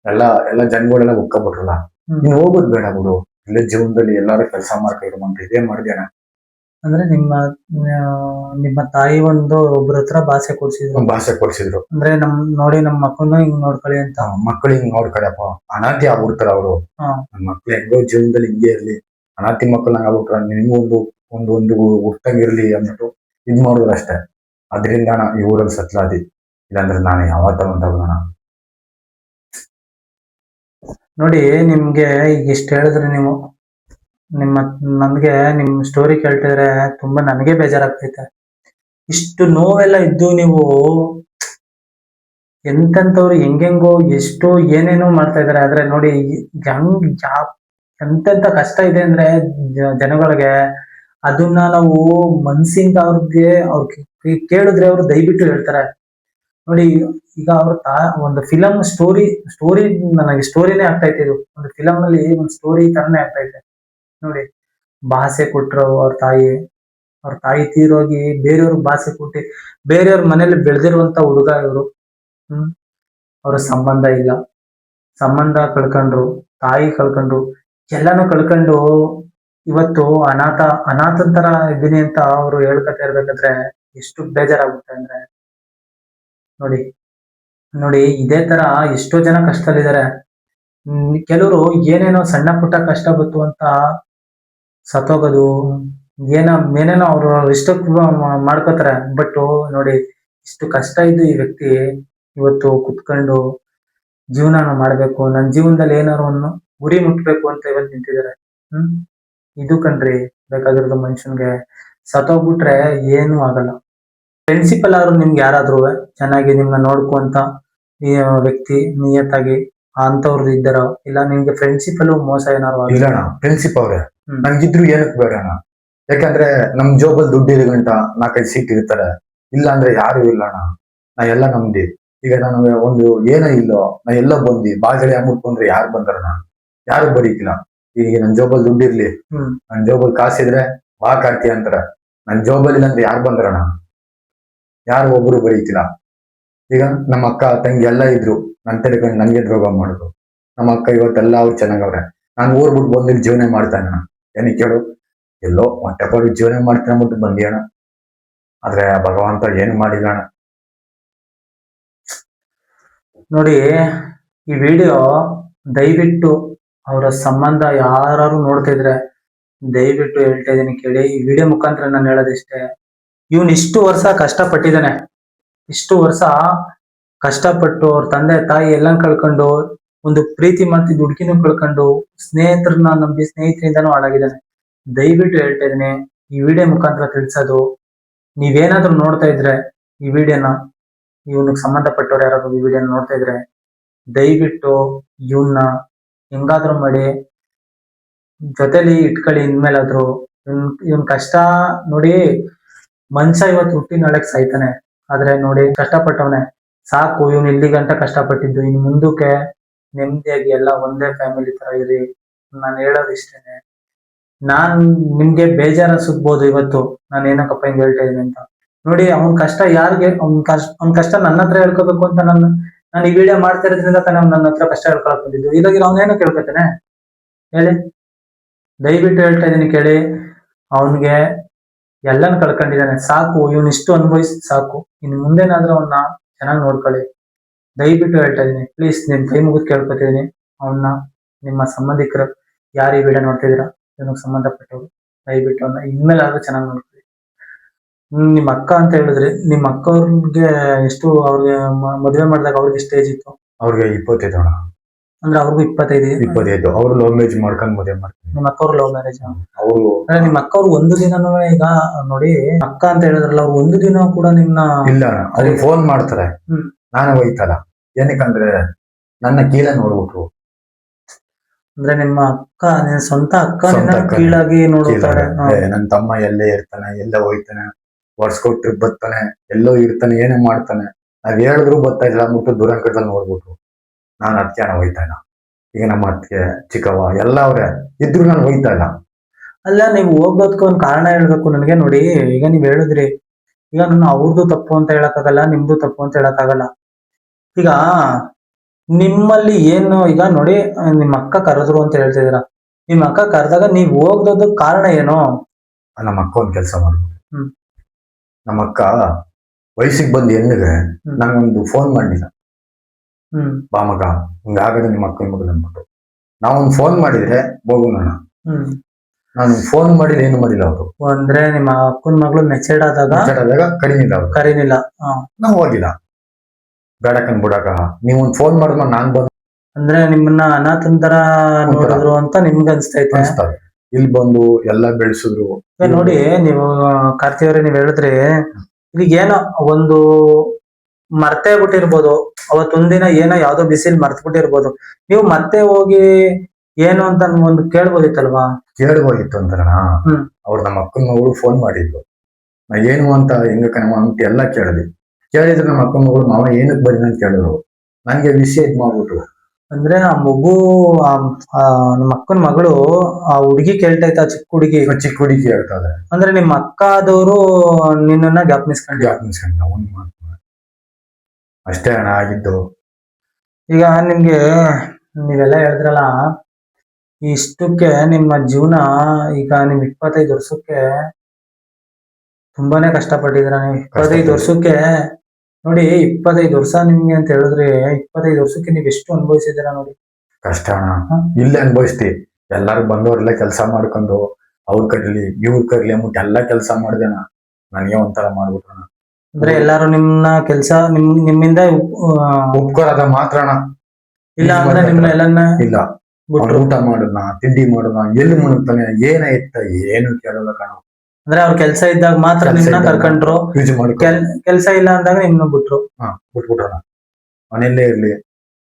ಎಲ್ಲ ಜನಗಳೆಲ್ಲ ಒಕ್ಕೊಬಿಟ್ರಲ್ಲ, ನೀನ್ ಹೋಗೋದ್ ಬೇಡ ಬಿಡು, ಇಲ್ಲೇ ಜೀವನದಲ್ಲಿ ಎಲ್ಲಾರು ಕೆಲಸ ಮಾಡ್ಕೊಂಡು ಅಂತ ಇದೇ ಮಾಡ್ದೇಣ. ಅಂದ್ರೆ ನಿಮ್ಮ ತಾಯಿ ಒಂದು ಒಬ್ರ ಹತ್ರ ಭಾಷೆ ಕೊಡ್ಸಿದ್ರು. ಅಂದ್ರೆ ನೋಡಿ ನಮ್ ಮಕ್ಕಳನ್ನ ಹಿಂಗ್ ನೋಡ್ಕೊಳ್ಳಿ ಅಂತ. ಮಕ್ಳು ಹಿಂಗ್ ನೋಡ್ಕೊಳಪ್ಪ, ಅನಾಥಿ ಆಗ್ಬಿಡ್ತಾರ ಅವರು. ನನ್ ಮಕ್ಳು ಹೆಂಗೋ ಜೀವನದಲ್ಲಿ ಹಿಂಗೆ ಇರ್ಲಿ, ಅನಾಥಿ ಮಕ್ಕಳನ್ನ ಆಗ್ಬಿಟ್ರ ನಿಮ್ಗೊಂದು ಒಂದು ಹುಟ್ಟಂಗಿರ್ಲಿ ಅಂದ್ಬಿಟ್ಟು ಇದ್ ಮಾಡಿದ್ರು ಅಷ್ಟೇ. ಅದ್ರಿಂದ ಈ ಊರಲ್ಲಿ ಸತ್ಲಾದಿ. ಇಲ್ಲಾಂದ್ರೆ ನಾನು ಯಾವತ್ತ ಹೊಂಟೋಗೋಣ. ನೋಡಿ ನಿಮ್ಗೆ ಈಗ ಇಷ್ಟ ಹೇಳಿದ್ರೆ ನೀವು ನನ್ಗೆ ನಿಮ್ ಸ್ಟೋರಿ ಕೇಳ್ತಿದ್ರೆ ತುಂಬಾ ನನಗೆ ಬೇಜಾರಾಗ್ತೈತೆ. ಇಷ್ಟು ನೋವೆಲ್ಲ ಇದ್ದು ನೀವು ಎಂತೆಂತವ್ರು ಹೆಂಗೆಂಗೋ ಎಷ್ಟು ಏನೇನೋ ಮಾಡ್ತಾ ಇದಾರೆ. ಆದ್ರೆ ನೋಡಿ ಎಂತೆಂತ ಕಷ್ಟ ಇದೆ ಅಂದ್ರೆ ಜನಗಳಿಗೆ, ಅದನ್ನ ನಾವು ಮನ್ಸಿಂದ ಅವ್ರಿಗೆ ಕೇಳಿದ್ರೆ ಅವ್ರು ದಯವಿಟ್ಟು ಹೇಳ್ತಾರೆ. ನೋಡಿ ಈಗ ಅವ್ರ ಒಂದು ಫಿಲಮ್ ಸ್ಟೋರಿ ನನಗೆ ಸ್ಟೋರಿನೇ ಆಗ್ತೈತೆ. ಇದು ಒಂದು ಫಿಲಮ್ ಅಲ್ಲಿ ಒಂದು ಸ್ಟೋರಿ ತರನೇ ಆಗ್ತೈತೆ. ನೋಡಿ ಭಾಷೆ ಕೊಟ್ರು ಅವ್ರ ತಾಯಿ ತೀರೋಗಿ ಬೇರೆಯವ್ರಿಗೆ ಭಾಷೆ ಕೊಟ್ಟಿ ಬೇರೆಯವ್ರ ಮನೇಲಿ ಬೆಳೆದಿರುವಂತ ಹುಡುಗ ಇವರು. ಅವ್ರ ಸಂಬಂಧ ಇಲ್ಲ, ಸಂಬಂಧ ಕಳ್ಕೊಂಡ್ರು, ತಾಯಿ ಕಳ್ಕೊಂಡ್ರು, ಎಲ್ಲಾನು ಕಳ್ಕೊಂಡು ಇವತ್ತು ಅನಾಥಂತರ ಇದ್ದೀನಿ ಅಂತ ಅವ್ರು ಹೇಳ್ಕೊತಾ ಇರ್ಬೇಕಾದ್ರೆ ಎಷ್ಟು ಬೇಜಾರಾಗುತ್ತೆ ಅಂದ್ರೆ ನೋಡಿ ಇದೇ ತರ ಎಷ್ಟೋ ಜನ ಕಷ್ಟದಲ್ಲಿದ್ದಾರೆ. ಕೆಲವರು ಏನೇನೋ ಸಣ್ಣ ಪುಟ್ಟ ಕಷ್ಟ ಬಂತು ಅಂತ ಸತ್ತೋಗೋದು, ಏನೇನೋ ಅವ್ರು ಇಷ್ಟಕ್ಕೆ ಮಾಡ್ಕೋತಾರೆ. ಬಟ್ ನೋಡಿ ಇಷ್ಟು ಕಷ್ಟ ಇದ್ದು ಈ ವ್ಯಕ್ತಿ ಇವತ್ತು ಕುತ್ಕೊಂಡು ಜೀವನ ಮಾಡ್ಬೇಕು, ನನ್ನ ಜೀವನದಲ್ಲಿ ಏನಾರು ಒಂದು ಗುರಿ ಮುಟ್ಬೇಕು ಅಂತ ಇವತ್ತು ನಿಂತಿದ್ದಾರೆ. ಇದು ಕಣ್ರಿ ಬೇಕಾಗಿರೋದು ಮನುಷ್ಯನ್ಗೆ. ಸತ್ತೋಗ್ಬಿಟ್ರೆ ಏನು ಆಗಲ್ಲ. ಪ್ರಿನ್ಸಿಪಲ್ ಆದ್ರೂ ನಿಮ್ಗೆ ಯಾರಾದ್ರೂ ಚೆನ್ನಾಗಿ ನಿಮ್ನ ನೋಡ್ಕೊಂತ ಈ ವ್ಯಕ್ತಿ ನಿಯತ್ತಾಗಿ ಅಂತವ್ರದ್ದು ಇದ್ದಾರ, ಇಲ್ಲ ನಿಮ್ಗೆ ಫ್ರೆಂಡ್ಶಿಪ್ ಮೋಸ ಏನಾರು ಇಲ್ಲಣ್ಣ. ಪ್ರಿನ್ಸಿಪಲ್ ಅವ್ರೆ ನನ್ಗಿದ್ರು ಏನಕ್ ಬೇಡಣ್ಣ. ಯಾಕಂದ್ರೆ ನಮ್ ಜೋಬಲ್ ದುಡ್ಡು ಇರುಗಂಟ 4-5 ಸೀಟ್ ಇರ್ತಾರೆ. ಇಲ್ಲ ಅಂದ್ರೆ ಯಾರು ಇಲ್ಲಣ್ಣ. ನಾ ಎಲ್ಲ ನಮ್ದಿ. ಈಗ ನನಗೆ ಒಂದು ಏನೋ ಇಲ್ಲೋ ನಾ ಎಲ್ಲ ಬಂದಿ ಬಾಜಳಿ ಮುಟ್ಕೊಂಡ್ರೆ ಯಾರು ಬಂದಾರಣ್ಣ? ಯಾರು ಬರೀತಿಲ್ಲ. ಈಗ ನನ್ ಜೋಬಲ್ ದುಡ್ಡು ಇರ್ಲಿ, ನನ್ ಜೋಬಲ್ ಕಾಸಿದ್ರೆ ಬಾ ಕಾಡ್ತಿ ಅಂತಾರ. ನನ್ ಜೋಬಲ್ ಇಲ್ಲ ಅಂದ್ರೆ ಯಾರು ಬಂದಾರಣ್ಣ? ಯಾರು ಒಬ್ರು ಬರೀತಿಲ್ಲ. ಈಗ ನಮ್ಮ ಅಕ್ಕ ತಂಗಿ ಎಲ್ಲ ಇದ್ರು, ನನ್ ತಲೆಕೊಂಡು ನನ್ಗೆ ದ್ರೋಗ ಮಾಡಿದ್ರು. ನಮ್ಮ ಅಕ್ಕ ಇವತ್ತೆಲ್ಲ ಅವ್ರು ಚೆನ್ನಾಗವ್ರೆ. ನಾನು ಊರ್ ಬಿಟ್ಟು ಬಂದಿಲ್ಲಿ ಜೀವನ ಮಾಡ್ತಾನ. ಏನಕ್ಕೆ ಕೇಳು, ಎಲ್ಲೋ ಹೊಟ್ಟೆಪಾಡು ಜೀವನ ಮಾಡ್ತಾನೆ ಅಂದ್ಬಿಟ್ಟು ಬಂದಿಯಣ. ಆದ್ರೆ ಭಗವಂತ ಏನು ಮಾಡಿಲ್ಲ ಅಣ್ಣ. ನೋಡಿ ಈ ವಿಡಿಯೋ ದಯವಿಟ್ಟು ಅವರ ಸಂಬಂಧ ಯಾರು ನೋಡ್ತಾ ಇದ್ರೆ ದಯವಿಟ್ಟು ಹೇಳ್ತಾ ಇದೀನಿ ಕೇಳಿ. ಈ ವಿಡಿಯೋ ಮುಖಾಂತರ ನಾನು ಹೇಳೋದಿಷ್ಟೇ, ಇವನ್ ಇಷ್ಟು ವರ್ಷ ಕಷ್ಟಪಟ್ಟಿದ್ದಾನೆ. ಇಷ್ಟು ವರ್ಷ ಕಷ್ಟಪಟ್ಟು ಅವ್ರ ತಂದೆ ತಾಯಿ ಎಲ್ಲ ಕಳ್ಕೊಂಡು, ಒಂದು ಪ್ರೀತಿ ಮಾಡ್ತಿದ್ದು ಹುಡುಗಿನೂ ಕಳ್ಕೊಂಡು, ಸ್ನೇಹಿತರನ್ನ ನಂಬಿ ಸ್ನೇಹಿತರಿಂದನೂ ಹಾಳಾಗಿದ್ದಾನೆ. ದಯವಿಟ್ಟು ಹೇಳ್ತಾ ಇದೀನಿ, ಈ ವಿಡಿಯೋ ಮುಖಾಂತರ ತಿಳಿಸೋದು, ನೀವೇನಾದ್ರೂ ನೋಡ್ತಾ ಇದ್ರೆ ಈ ವಿಡಿಯೋನ, ಇವನಿಗೆ ಸಂಬಂಧಪಟ್ಟವ್ರು ಯಾರಾದ್ರೂ ಈ ವಿಡಿಯೋನ ನೋಡ್ತಾ ಇದ್ರೆ ದಯವಿಟ್ಟು ಇವನ್ನ ಹೆಂಗಾದ್ರೂ ಮಾಡಿ ಜೊತೆಲಿ ಇಟ್ಕೊಳ್ಳಿ. ಇನ್ಮೇಲಾದ್ರೂ ಇವನ್ ಕಷ್ಟ ನೋಡಿ, ಮನುಷ್ಯ ಇವತ್ತು ಹುಟ್ಟಿ ನಾಳೆಗ್ ಸಾಯ್ತಾನೆ. ಆದ್ರೆ ನೋಡಿ ಕಷ್ಟಪಟ್ಟವನೆ, ಸಾಕು ಇವ್ನು ಇಲ್ಲಿ ಗಂಟ ಕಷ್ಟಪಟ್ಟಿದ್ದು, ಇನ್ನು ಮುಂದಕ್ಕೆ ನೆಮ್ಮದಿಯಾಗಿ ಎಲ್ಲ ಒಂದೇ ಫ್ಯಾಮಿಲಿ ತರ ಇರಿ. ನಾನು ಹೇಳೋದು ಇಷ್ಟೇನೆ. ನಾನ್ ನಿಮ್ಗೆ ಬೇಜಾರ ಅನ್ಸ್ಬೋದು ಇವತ್ತು ನಾನು ಏನಕ್ಕಪ್ಪ ಹಿಂಗ್ ಹೇಳ್ತಾ ಇದೀನಿ ಅಂತ. ನೋಡಿ ಅವ್ನ್ ಕಷ್ಟ ಯಾರಿಗೆ, ಅವ್ನ್ ಕಷ್ಟ ನನ್ನ ಹತ್ರ ಹೇಳ್ಕೋಬೇಕು ಅಂತ ನಾನು ಈ ವಿಡಿಯೋ ಮಾಡ್ತಾ ಇರೋದ್ರಿಂದ ತಾನೇ ಅವ್ನು ನನ್ನ ಹತ್ರ ಕಷ್ಟ ಹೇಳ್ಕೊಳಕ್ ಬಂದಿದ್ದು. ಇದಾಗಿ ಅವ್ನೇನೋ ಕೇಳ್ಕೊತಾನೆ ಹೇಳಿ. ದಯವಿಟ್ಟು ಹೇಳ್ತಾ ಇದೀನಿ ಕೇಳಿ. ಅವನ್ಗೆ ಎಲ್ಲಾನು ಕಳ್ಕೊಂಡಿದ್ದಾನೆ, ಸಾಕು ಇವ್ನ ಇಷ್ಟು ಅನುಭವಿಸಿ ಸಾಕು. ಇನ್ನು ಮುಂದೇನಾದ್ರೂ ಅವನ್ನ ಚೆನ್ನಾಗಿ ನೋಡ್ಕೊಳ್ಳಿ. ದಯವಿಟ್ಟು ಹೇಳ್ತಾ ಇದೀನಿ, ಪ್ಲೀಸ್ ನಿಮ್ ಕೈ ಮುಗಿದು ಕೇಳ್ಕೊತಿದೀನಿ. ಅವನ್ನ ನಿಮ್ಮ ಸಂಬಂಧಿಕರು ಯಾರು ಈ ವಿಡಿಯೋ ನೋಡ್ತಿದ್ದೀರಾ, ಇದಕ್ಕೆ ಸಂಬಂಧಪಟ್ಟವ್ರು, ದಯವಿಟ್ಟು ಅವನ್ನ ಇನ್ಮೇಲೆ ಆದ್ರೂ ಚೆನ್ನಾಗಿ ನೋಡ್ಕೊಳ್ಳಿ. ನಿಮ್ಮ ಅಕ್ಕ ಅಂತ ಹೇಳಿದ್ರಿ, ನಿಮ್ಮ ಅಕ್ಕವ್ರಿಗೆ ಎಷ್ಟು, ಅವ್ರಿಗೆ ಮದುವೆ ಮಾಡಿದಾಗ ಅವ್ರಿಗೆ ಎಷ್ಟು ಏಜ್ ಇತ್ತು? ಅವ್ರಿಗೆ 25 ಅಣ್ಣ. ಅಂದ್ರೆ ಅವ್ರಿಗೂ 25. ಅವ್ರು ಲವ್ ಮ್ಯಾರೇಜ್ ಮಾಡ್ಕೊಂಡು ಮದುವೆ ಮಾಡ್ತಾರೆ. ನಿಮ್ಮ ಅಕ್ಕವ್ರು ಲವ್ ಮ್ಯಾರೇಜ್? ಅವರು ಅಂದ್ರೆ ನಿಮ್ಮ ಅಕ್ಕವ್ರು ಒಂದು ದಿನನೂ, ಈಗ ನೋಡಿ ಅಕ್ಕ ಅಂತ ಹೇಳಿದ್ರಲ್ಲ, ಅವ್ರು ಒಂದು ದಿನ ಕೂಡ ನಿಮ್ನ ಇಲ್ಲ ಅಣ್ಣ, ಅವ್ರು ಫೋನ್ ಮಾಡ್ತಾರೆ, ನಾನು ಹೋಯ್ತಲ್ಲ. ಏನಕ್ಕಂದ್ರೆ ನನ್ನ ಕೀಳ ನೋಡ್ಬಿಟ್ರು. ಅಂದ್ರೆ ನಿಮ್ಮ ಅಕ್ಕ, ನಿನ್ನ ಸ್ವಂತ ಅಕ್ಕ ಕೀಳಾಗಿ ನೋಡ್ತಾರೆ. ನನ್ ತಮ್ಮ ಎಲ್ಲೇ ಇರ್ತಾನೆ, ಎಲ್ಲ ಹೋಯ್ತಾನೆ, ವರ್ಷಕ್ಕೆ ಟ್ರಿಪ್ ಬರ್ತಾನೆ, ಎಲ್ಲೋ ಇರ್ತಾನೆ, ಏನೇ ಮಾಡ್ತಾನೆ, ನಾವ್ ಹೇಳಿದ್ರು ಬರ್ತಾ ಇಲ್ಲ ಅಂದ್ಬಿಟ್ಟು ದುರಂಕದಲ್ಲಿ ನೋಡ್ಬಿಟ್ರು. ನಾನು ಅದಕ್ಕೆ ಹೋಯ್ತಾ ಇಲ್ಲ. ಈಗ ನಮ್ಮ ಅತ್ತಿಗೆ ಚಿಕ್ಕವ್ವ ಎಲ್ಲ ಅವ್ರೆ ಇದ್ರು ನಾನು ಹೋಯ್ತಾ ಇಲ್ಲ. ಅಲ್ಲ, ನೀವು ಹೋಗೋದಕ್ಕೆ ಒಂದ್ ಕಾರಣ ಹೇಳ್ಬೇಕು ನನಗೆ. ನೋಡಿ ಈಗ ನೀವ್ ಹೇಳಿದ್ರಿ, ಈಗ ನಾನು ಅವ್ರದ್ದು ತಪ್ಪು ಅಂತ ಹೇಳಕ್ಕಾಗಲ್ಲ, ನಿಮ್ದು ತಪ್ಪು ಅಂತ ಹೇಳಕ್ಕಾಗಲ್ಲ. ಈಗ ನಿಮ್ಮಲ್ಲಿ ಏನು, ಈಗ ನೋಡಿ ನಿಮ್ಮ ಅಕ್ಕ ಕರೆದ್ರು ಅಂತ ಹೇಳ್ತಿದ್ದೀರಾ, ನಿಮ್ಮ ಅಕ್ಕ ಕರೆದಾಗ ನೀವ್ ಹೋಗೋದಕ್ಕೆ ಕಾರಣ ಏನು? ನಮ್ಮ ಅಕ್ಕ ಒಂದ್ ಕೆಲಸ ಮಾಡ್ಬೋದು. ನಮ್ಮ ಅಕ್ಕ ವಯಸ್ಸಿಗೆ ಬಂದು ಹೆಣ್ಣಿಗೆ ನಂಗೊಂದು ಫೋನ್ ಮಾಡಿಲ್ಲ, ಬಾ ಮಗ ಹಿಂಗಾಗದೆ ನಿಮ್ಮ ಅಕ್ಕನ ಮಗಳು ಅಂದ್ಬಿಟ್ಟು. ನಾವೊಂದು ಫೋನ್ ಮಾಡಿದ್ರೆ ಹೋಗೋಣ. ನಾನು ಫೋನ್ ಮಾಡಿದ್ರೆ ಏನು ಮಾಡಿಲ್ಲ ಅವರು. ಅಂದ್ರೆ ನಿಮ್ಮ ಅಕ್ಕನ ಮಗಳು ಮೆಚೇರ್ಡ್ ಆದಾಗ ಕರೀನಿಲ್ಲ. ನಾವು ಹೋಗಿಲ್ಲ, ಬೇಡಕನ್ ಬಿಡಾಕ ನೀವು ಒಂದು ಫೋನ್ ಮಾಡಿದ್ಮೇಲೆ ನಾನ್ ಬಂದು, ಅಂದ್ರೆ ನಿಮ್ಮನ್ನ ಅನಾಥನ್ ತರ ನೋಡಿದ್ರು ಅಂತ ನಿಮ್ಗೆ ಅನ್ಸ್ತೈತೆ. ಇಲ್ಲಿ ಬಂದು ಎಲ್ಲ ಬೆಳೆಸಿದ್ರು. ನೋಡಿ ನೀವು ಕಾರ್ತಿಯವ್ರೆ, ನೀವ್ ಹೇಳಿದ್ರಿ ಈಗ ಏನೋ ಒಂದು ಮರ್ತೇ ಬಿಟ್ಟಿರ್ಬೋದು, ಅವತ್ತೊಂದಿನ ಏನೋ ಯಾವ್ದೋ ಬಿಸಿಲ್ ಮರ್ತ್ ಬಿಟ್ಟಿರ್ಬೋದು. ನೀವು ಮತ್ತೆ ಹೋಗಿ ಏನು ಅಂತ ಒಂದು ಕೇಳ್ಬೋದಿತ್ತಲ್ವಾ? ಕೇಳ್ಬೋದಿತ್ತು ಅಂತಾರಣ. ಅವ್ರು ನಮ್ಮ ಅಕ್ಕನ ಮಗಳು ಫೋನ್ ಮಾಡಿದ್ರು, ನಾ ಏನು ಅಂತ ಹೆಂಗ ಕಣವ ಅಂತ ಎಲ್ಲ ಕೇಳಿದ್ರು. ನಮ್ಮ ಅಕ್ಕನ ಮಗಳು ಮಾವ ಏನಕ್ಕೆ ಬರೀ ಅಂತ ಕೇಳಿದ್ರು. ನನ್ಗೆ ವಿಷಯ ಇದ್ ಮಾಡ್ಬಿಟ್ರು. ಅಂದ್ರೆ ಆ ಮಗು, ನಿಮ್ಮ ಅಕ್ಕನ ಮಗಳು ಆ ಹುಡುಗಿ ಕೇಳ್ತೈತ, ಚಿಕ್ಕ ಹುಡುಗಿ ಹೇಳ್ತಾರೆ. ಅಂದ್ರೆ ನಿಮ್ಮ ಅಕ್ಕ ಆದವರು ನಿನ್ನನ್ನ ಜ್ಞಾಪನಿಸ್ಕೊಂಡು ಅಷ್ಟೇ ಹಣ ಆಗಿದ್ದು. ಈಗ ನಿಮ್ಗೆ ನೀವೆಲ್ಲ ಹೇಳಿದ್ರಲ್ಲ, ಇಷ್ಟಕ್ಕೆ ನಿಮ್ಮ ಜೀವನ, ಈಗ ನಿಮ್ 25 ವರ್ಷಕ್ಕೆ ತುಂಬಾನೇ ಕಷ್ಟಪಟ್ಟಿದ್ರ. ನೀವು 25 ವರ್ಷಕ್ಕೆ ನೋಡಿ, 25 ವರ್ಷ ನಿಮ್ಗೆ ಅಂತ ಹೇಳಿದ್ರೆ 25 ವರ್ಷಕ್ಕೆ ನೀವ್ ಎಷ್ಟು ಅನುಭವಿಸಿದ್ದೀರಾ ನೋಡಿ. ಕಷ್ಟ ಅಣ್ಣ, ಇಲ್ಲೇ ಅನುಭವಿಸ್ತಿ. ಎಲ್ಲಾರು ಬಂದವರೆಲ್ಲ ಕೆಲಸ ಮಾಡ್ಕೊಂಡು ಅವ್ರ ಕಡ್ಲಿ ಇವ್ರ ಕಡ್ಲಿ ಅಂದ್ಬಿಟ್ಟು ಎಲ್ಲ ಕೆಲಸ ಮಾಡ್ದೇನ. ನನಗೆ ಒಂಥರ ಮಾಡ್ಬಿಟ್ರಣ. ಅಂದ್ರೆ ಎಲ್ಲಾರು ನಿಮ್ನ ಕೆಲ್ಸ ನಿಮ್ಮಿಂದ ಉಪ್ಕೋರದ ಮಾತ್ರ ಅಣ್ಣ. ಇಲ್ಲ ಅಂದ್ರೆ ನಿಮ್ನ ಎಲ್ಲನ್ನ ಇಲ್ಲ, ಊಟ ಮಾಡೋಣ, ತಿಂಡಿ ಮಾಡೋಣ, ಎಲ್ಲಿ ಮುಳುಗ್ತಾನೆ, ಏನಾಯ್ತ ಏನು ಕೇಳಲ್ಲ ಕಣ. ಅಂದ್ರೆ ಅವ್ರ ಕೆಲ್ಸ ಇದ್ದಾಗ ಮಾತ್ರ ನಿಮ್ನ ಕರ್ಕೊಂಡ್ರು, ಕೆಲ್ಸ ಇಲ್ಲ ಅಂದಾಗ ನಿಮ್ನ ಬಿಟ್ರು. ಬಿಟ್ಬಿಟ್ರಣ. ಮನೆಯಲ್ಲೇ ಇರ್ಲಿ,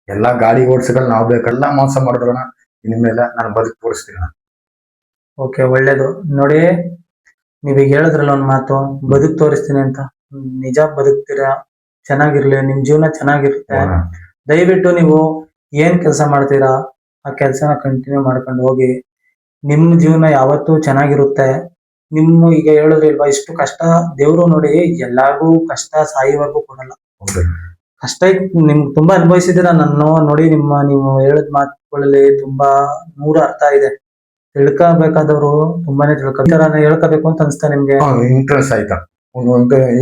ಎಲ್ಲಾ ಗಾಡಿ ಓಡಿಸ್ಕೊಂಡು ನಾವ್ ಬೇಕೆಲ್ಲ ಮೋಸ ಮಾಡಿದ್ರಣ. ಇನ್ಮೇಲೆ ನಾನು ಬದುಕು ತೋರಿಸ್ತೀನಿ. ಓಕೆ, ಒಳ್ಳೇದು. ನೋಡಿ ನೀವೀಗ ಹೇಳಿದ್ರಲ್ಲ ಒಂದ್ ಮಾತು, ಬದುಕು ತೋರಿಸ್ತೀನಿ ಅಂತ. ನಿಜ ಬದುಕ್ತೀರಾ, ಚೆನ್ನಾಗಿರ್ಲಿ, ನಿಮ್ ಜೀವನ ಚೆನ್ನಾಗಿರುತ್ತೆ. ದಯವಿಟ್ಟು ನೀವು ಏನ್ ಕೆಲಸ ಮಾಡ್ತೀರಾ ಆ ಕೆಲ್ಸನ ಕಂಟಿನ್ಯೂ ಮಾಡ್ಕೊಂಡು ಹೋಗಿ. ನಿಮ್ ಜೀವನ ಯಾವತ್ತೂ ಚೆನ್ನಾಗಿರುತ್ತೆ. ನಿಮ್ಮ ಈಗ ಹೇಳಿದ್ರಿ ಇಲ್ವಾ, ಇಷ್ಟು ಕಷ್ಟ ದೇವ್ರು ನೋಡಿ ಎಲ್ಲಾರ್ಗೂ ಕಷ್ಟ ಸಾಯುವವರೆಗೂ ಕೊಡಲ್ಲ. ಕಷ್ಟ ನಿಮ್ಗೆ ತುಂಬಾ ಅನುಭವಿಸಿದ್ದೀರಾ. ನಾನು ನೋಡಿ ನೀವು ಹೇಳಿದ ಮಾತುಗಳಲ್ಲಿ ತುಂಬಾ 100 ಅರ್ಥ ಇದೆ. ತಿಳ್ಕೋಬೇಕಾದವ್ರು ತುಂಬಾನೇ ಹೇಳ್ಕೋಬೇಕು ಅಂತ ಅನ್ಸ್ತಾ ನಿಮ್ಗೆ? ಇಂಟ್ರೆಸ್ಟ್ ಆಯ್ತಾ?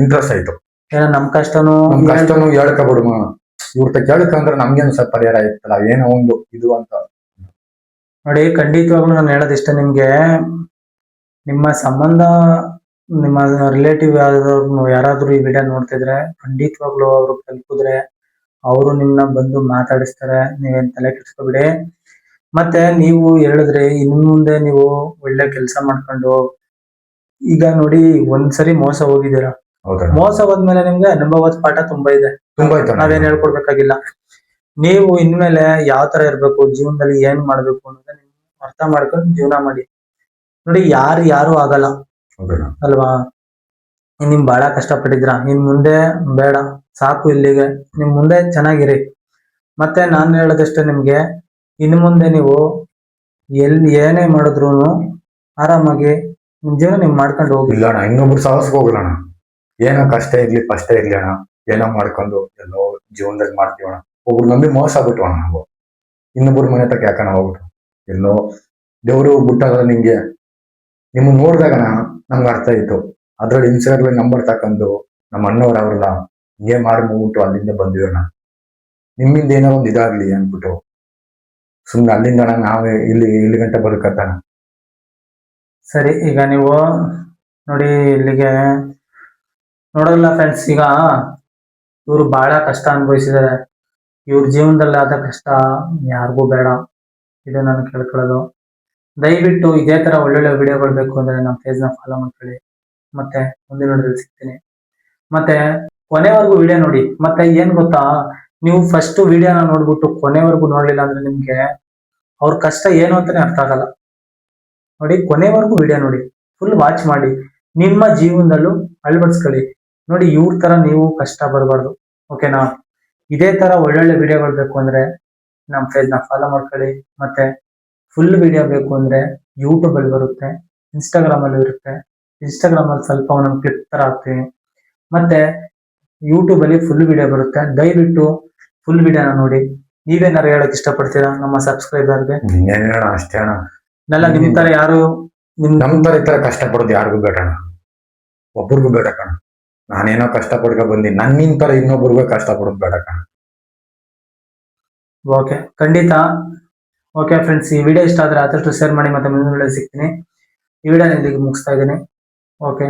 ಇಂಟ್ರೆಸ್ಟ್ ಆಯ್ತು. ಏನೋ ನಮ್ ಕಷ್ಟನು ಹೇಳ್ಕೊಬಿಡು, ಇವ್ರ ಕೇಳ್ಕಂದ್ರೆ ನಮ್ಗೇನು ಸ್ವಲ್ಪ ಪರಿಹಾರ ಆಯ್ತಲ್ಲ, ಏನೋ ಒಂದು ಇದು ಅಂತ. ನೋಡಿ ಖಂಡಿತವಾಗ್ಲೂ ನಾನು ಹೇಳೋದಿಷ್ಟ, ನಿಮ್ಗೆ ನಿಮ್ಮ ಸಂಬಂಧ, ನಿಮ್ಮ ರಿಲೇಟಿವ್ ಯಾರಾದ್ರೂ ಈ ವಿಡಿಯೋ ನೋಡ್ತಿದ್ರೆ ಖಂಡಿತವಾಗ್ಲೂ ಅವ್ರು ತಲುಪಿದ್ರೆ ಅವರು ನಿಮ್ಮನ್ನ ಬಂದು ಮಾತಾಡಿಸ್ತಾರೆ. ನೀವೇನ್ ತಲೆ ಕೆಡಿಸ್ಕೊಬಿಡಿ. ಮತ್ತೆ ನೀವು ಹೇಳಿದ್ರೆ ಇನ್ನು ಮುಂದೆ ನೀವು ಒಳ್ಳೆ ಕೆಲಸ ಮಾಡ್ಕೊಂಡು, ಈಗ ನೋಡಿ ಒಂದ್ಸರಿ ಮೋಸ ಹೋಗಿದ್ದೀರಾ, ಮೋಸ ಹೋದ್ಮೇಲೆ ನಿಮ್ಗೆ ಅನುಭವದ ಪಾಠ ತುಂಬಾ ಇದೆ. ನಾವೇನ್ ಹೇಳ್ಕೊಡ್ಬೇಕಾಗಿಲ್ಲ. ನೀವು ಇನ್ಮೇಲೆ ಯಾವ ತರ ಇರ್ಬೇಕು, ಜೀವನದಲ್ಲಿ ಏನ್ ಮಾಡ್ಬೇಕು ಅನ್ನೋದನ್ನ ಅರ್ಥ ಮಾಡ್ಕೊಂಡು ಜೀವನ ಮಾಡಿ. ನೋಡಿ ಯಾರು ಆಗಲ್ಲ ಅಲ್ವಾ? ನಿಮ್ ಬಹಳ ಕಷ್ಟಪಟ್ಟಿದ್ರ ಇನ್ ಮುಂದೆ ಬೇಡ, ಸಾಕು ಇಲ್ಲಿಗೆ. ನಿಮ್ ಮುಂದೆ ಚೆನ್ನಾಗಿರಿ. ಮತ್ತೆ ನಾನು ಹೇಳೋದಷ್ಟೇ ನಿಮ್ಗೆ, ಇನ್ನು ಮುಂದೆ ನೀವು ಎಲ್ಲಿ ಏನೇ ಮಾಡಿದ್ರು ಆರಾಮಾಗಿ ನಿಮ್ ಜೀವನ ನೀವು ಮಾಡ್ಕೊಂಡು ಹೋಗಿ. ಇಲ್ಲ ಅಣ್ಣ, ಇನ್ನೊಬ್ರು ಸಾಹಸಕ್ಕೆ ಹೋಗಲ್ಲ ಅಣ್ಣ. ಏನೋ ಕಷ್ಟ ಇರ್ಲಿ ಕಷ್ಟ ಇರ್ಲಿ ಅಣ್ಣ, ಏನೋ ಮಾಡ್ಕೊಂಡು ಎಲ್ಲೋ ಜೀವನದಲ್ಲಿ ಮಾಡ್ತೀವಣ್ಣ. ಒಬ್ರು ನಂಬಿ ಮೋಸ ಆಗ್ಬಿಟ್ಟು ಅಣ್ಣ ನಾವು. ಇನ್ನೊಬ್ರು ಮನೆ ತಕ್ಕ ಯಾಕಣ್ಣ ಹೋಗ್ಬಿಟ್ಟು ಎಲ್ಲೋ ದೇವ್ರು ಬಿಟ್ಟಾಗ ನಿಮ್ಗೆ ನಿಮ್ಮನ್ನ ನೋಡಿದಾಗಣ ನಮ್ಗೆ ಅರ್ಥ ಆಯ್ತು. ಅದ್ರಲ್ಲಿ ಇನ್ಸ್ಟಾಗ್ರಾಮ್ ನಂಬರ್ ತಕೊಂಡು ನಮ್ಮ ಅಣ್ಣವ್ರು ಅವ್ರಲ್ಲ ಹಿಂಗೆ ಮಾರಿ ಮುಗ್ಬಿಟ್ಟು ಅಲ್ಲಿಂದ ಬಂದಿವಣ್ಣ. ನಿಮ್ಮಿಂದ ಏನೋ ಒಂದು ಇದಾಗ್ಲಿ ಅಂದ್ಬಿಟ್ಟು ಸುಮ್ನೆ ಅಲ್ಲಿಂದ ಅಣ್ಣ ನಾವೇ ಇಲ್ಲಿ ಗಂಟೆ ಬದುಕತ್ತಣ. ಸರಿ, ಈಗ ನೀವು ನೋಡಿ ಇಲ್ಲಿಗೆ ನೋಡೋಲ್ಲ ಫ್ರೆಂಡ್ಸ್. ಈಗ ಇವರು ಬಹಳ ಕಷ್ಟ ಅನುಭವಿಸಿದ್ದಾರೆ. ಇವ್ರ ಜೀವನದಲ್ಲಿ ಆದ ಕಷ್ಟ ಯಾರಿಗೂ ಬೇಡ, ಇದು ನಾನು ಕೇಳ್ಕೊಳ್ಳೋದು. ದಯವಿಟ್ಟು ಇದೇ ತರ ಒಳ್ಳೊಳ್ಳೆ ವಿಡಿಯೋಗಳು ಬೇಕು ಅಂದ್ರೆ ನಮ್ಮ ಪೇಜ್ನ ಫಾಲೋ ಮಾಡ್ಕೊಳ್ಳಿ. ಮತ್ತೆ ಮುಂದಿನ ವಿಡಿಯೋದಲ್ಲಿ ಸಿಗ್ತೀನಿ. ಮತ್ತೆ ಕೊನೆವರೆಗೂ ವಿಡಿಯೋ ನೋಡಿ. ಮತ್ತೆ ಏನ್ ಗೊತ್ತಾ, ನೀವು ಫಸ್ಟ್ ವಿಡಿಯೋನ ನೋಡ್ಬಿಟ್ಟು ಕೊನೆವರೆಗೂ ನೋಡ್ಲಿಲ್ಲ ಅಂದ್ರೆ ನಿಮ್ಗೆ ಅವ್ರ ಕಷ್ಟ ಏನು ಅಂತಾನೆ ಅರ್ಥ ಆಗಲ್ಲ. ನೋಡಿ, ಕೊನೆವರೆಗೂ ವಿಡಿಯೋ ನೋಡಿ, ಫುಲ್ ವಾಚ್ ಮಾಡಿ, ನಿಮ್ಮ ಜೀವನದಲ್ಲೂ ಅಳವಡಿಸ್ಕೊಳ್ಳಿ. ನೋಡಿ, ಇವ್ರ ತರ ನೀವು ಕಷ್ಟ ಬರಬಾರ್ದು. ಓಕೆನಾ? ಇದೇ ತರ ಒಳ್ಳೊಳ್ಳೆ ವಿಡಿಯೋಗಳು ಬೇಕು ಅಂದ್ರೆ ನಮ್ಮ ಪೇಜ್ನ ಫಾಲೋ ಮಾಡ್ಕೊಳ್ಳಿ. ಮತ್ತೆ ಫುಲ್ ವಿಡಿಯೋ ಬೇಕು ಅಂದ್ರೆ ಯೂಟ್ಯೂಬ್ ಅಲ್ಲಿ ಬರುತ್ತೆ, ಇನ್ಸ್ಟಾಗ್ರಾಮ್ ಅಲ್ಲಿ ಇರುತ್ತೆ. ಇನ್ಸ್ಟಾಗ್ರಾಮ್ ಅಲ್ಲಿ ಸ್ವಲ್ಪ ಒಂದೊಂದು ಕ್ಲಿಪ್ ತರ ಹಾಕ್ತೀನಿ. ಮತ್ತೆ ಯೂಟ್ಯೂಬ್ ಅಲ್ಲಿ ಫುಲ್ ವಿಡಿಯೋ ಬರುತ್ತೆ. ದಯವಿಟ್ಟು ಫುಲ್ ವಿಡಿಯೋನ ನೋಡಿ. ನೀವೇನಾರು ಹೇಳಕ್ ಇಷ್ಟಪಡ್ತೀರಾ ನಮ್ಮ ಸಬ್ಸ್ಕ್ರೈಬರ್ಗೆ? ಅಷ್ಟೇ ಅಣ್ಣ. ನೆಲ್ಲ ನಿಮ್ ತರ ಯಾರು ನಮ್ ತರ ಈ ತರ ಕಷ್ಟ ಪಡೋದು ಯಾರಿಗೂ ಬೇಡ ಅಣ್ಣ, ಒಬ್ರಿಗೂ ಬೇಡ ಕಣ. ನಾನೇನೋ ಕಷ್ಟ ಪಡ್ಕೊ ಬಂದಿ, ನನ್ನಿನ್ ತರ ಇನ್ನೊಬ್ರಿಗೂ ಕಷ್ಟ ಪಡೋದು ಬೇಡ ಕಣ. ಓಕೆ, ಖಂಡಿತ. ಓಕೆ ಫ್ರೆಂಡ್ಸ್, ಈ ವಿಡಿಯೋ ಇಷ್ಟ ಆದ್ರೆ ಆದಷ್ಟು ಶೇರ್ ಮಾಡಿ. ಮತ್ತೆ ಮುಂದಿನ ವಿಡಿಯೋ ಸಿಗ್ತೀನಿ. ಈ ವಿಡಿಯೋ ಇಲ್ಲಿಗೆ ಮುಗಿಸ್ತಾ ಇದ್ದೀನಿ. ಓಕೆ.